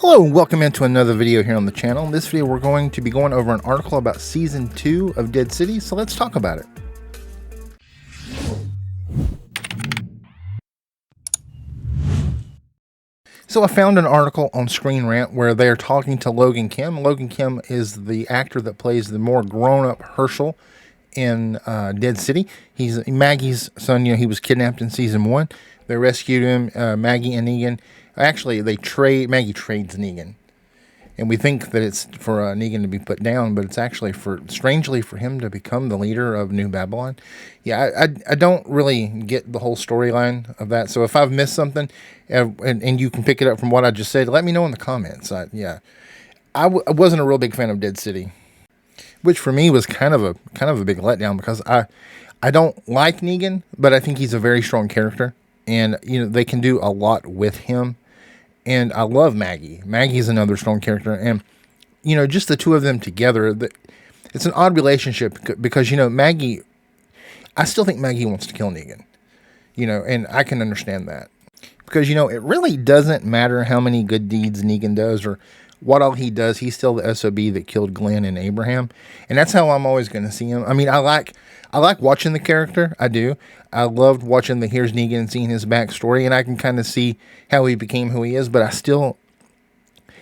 Hello and welcome into another video here on the channel. In this video we're going to be going over an article about season 2 of Dead City, so let's talk about it. So I found an article on Screenrant where they're talking to Logan Kim. Logan Kim is the actor that plays the more grown-up Hershel in Dead City. He's Maggie's son. He was kidnapped in season 1. They rescued him, Maggie and Negan. Actually, Maggie trades Negan. And we think that it's for Negan to be put down, but it's actually strangely for him to become the leader of New Babylon. Yeah, I don't really get the whole storyline of that. So if I've missed something, and you can pick it up from what I just said, let me know in the comments. I wasn't a real big fan of Dead City, which for me was kind of a big letdown because I don't like Negan, but I think he's a very strong character, and they can do a lot with him. And I love Maggie. Maggie's another strong character. And, just the two of them together, it's an odd relationship because, Maggie, I still think Maggie wants to kill Negan, and I can understand that. Because, it really doesn't matter how many good deeds Negan does or what all he does. He's still the SOB that killed Glenn and Abraham. And that's how I'm always going to see him. I mean, I like watching the character. I do. I loved watching the Here's Negan and seeing his backstory, and I can kind of see how he became who he is, but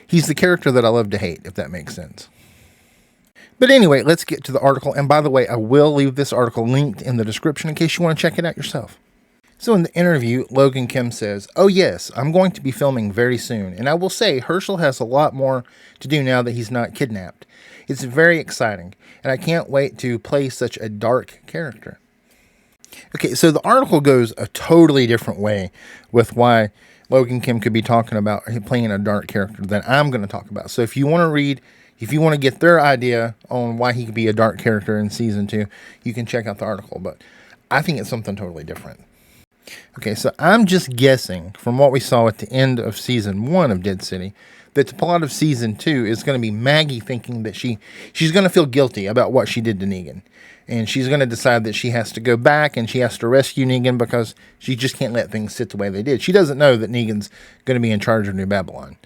he's the character that I love to hate, if that makes sense. But anyway, let's get to the article. And by the way, I will leave this article linked in the description in case you want to check it out yourself. So in the interview, Logan Kim says, "Oh yes, I'm going to be filming very soon. And I will say, Hershel has a lot more to do now that he's not kidnapped. It's very exciting, and I can't wait to play such a dark character." Okay, so the article goes a totally different way with why Logan Kim could be talking about playing a dark character than I'm going to talk about. So if you want to get their idea on why he could be a dark character in season 2, you can check out the article. But I think it's something totally different. Okay, so I'm just guessing from what we saw at the end of season 1 of Dead City that the plot of season 2 is going to be Maggie thinking that she's going to feel guilty about what she did to Negan. And she's going to decide that she has to go back and she has to rescue Negan because she just can't let things sit the way they did. She doesn't know that Negan's going to be in charge of New Babylon.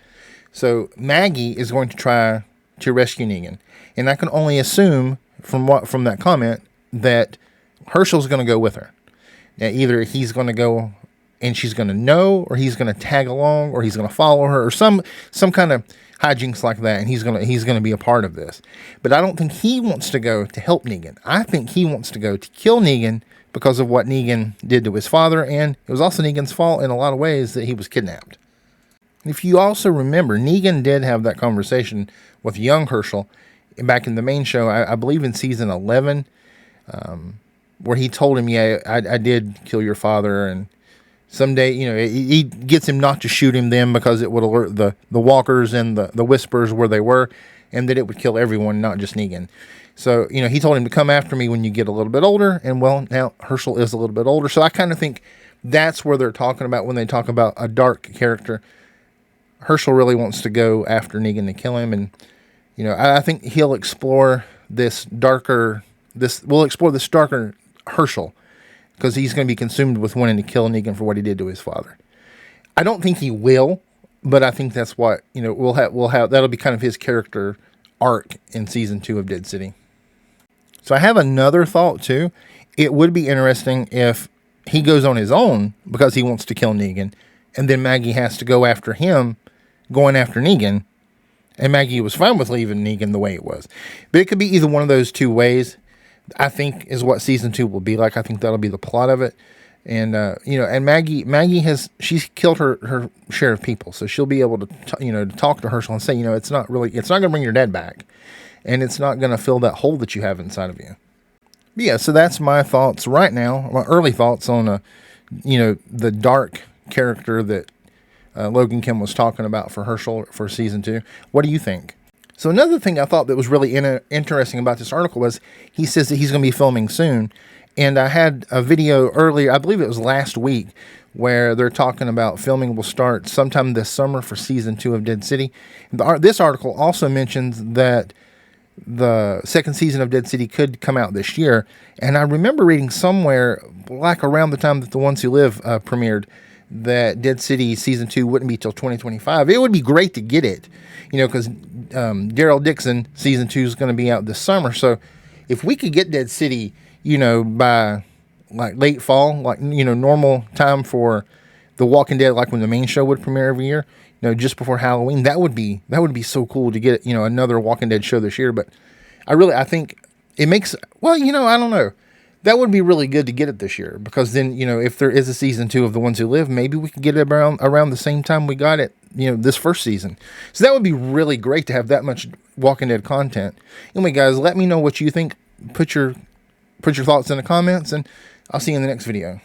So Maggie is going to try to rescue Negan. And I can only assume from that comment that Hershel's going to go with her. Now, either he's going to go and she's going to know, or he's going to tag along, or he's going to follow her, or some kind of hijinks like that, and he's going to be a part of this. But I don't think he wants to go to help Negan. I think he wants to go to kill Negan because of what Negan did to his father, and it was also Negan's fault in a lot of ways that he was kidnapped. If you also remember, Negan did have that conversation with young Hershel back in the main show, I believe in season 11, where he told him, yeah, I did kill your father, and someday, he gets him not to shoot him then because it would alert the walkers and the whispers where they were, and that it would kill everyone, not just Negan. So, he told him to come after me when you get a little bit older, and well, now Hershel is a little bit older, so I kind of think that's where they're talking about when they talk about a dark character. Hershel really wants to go after Negan to kill him, and, I think he'll explore this darker Hershel, because he's going to be consumed with wanting to kill Negan for what he did to his father. I don't think he will, but I think that's what, we'll have, that'll be kind of his character arc in season 2 of Dead City. So I have another thought too. It would be interesting if he goes on his own because he wants to kill Negan, and then Maggie has to go after him, going after Negan, and Maggie was fine with leaving Negan the way it was. But it could be either one of those two ways, I think, is what season 2 will be like. I think that'll be the plot of it. And, and Maggie she's killed her share of people. So she'll be able to, to talk to Hershel and say, it's not going to bring your dad back. And it's not going to fill that hole that you have inside of you. But yeah, so that's my thoughts right now. My early thoughts on, the dark character that Logan Kim was talking about for Hershel for season 2. What do you think? So another thing I thought that was really interesting about this article was he says that he's going to be filming soon. And I had a video earlier, I believe it was last week, where they're talking about filming will start sometime this summer for season 2 of Dead City. This article also mentions that the second season of Dead City could come out this year. And I remember reading somewhere, like around the time that The Ones Who Live premiered, that Dead City season 2 wouldn't be till 2025. It would be great to get it, because Daryl Dixon season 2 is going to be out this summer. So if we could get Dead City, by like late fall, like normal time for The Walking Dead, like when the main show would premiere every year, just before Halloween, that would be so cool to get another Walking Dead show this year. But I think it makes, well, I don't know. That would be really good to get it this year, because then, if there is a season 2 of The Ones Who Live, maybe we could get it around the same time we got it, this first season. So that would be really great to have that much Walking Dead content. Anyway, guys, let me know what you think. Put your thoughts in the comments, and I'll see you in the next video.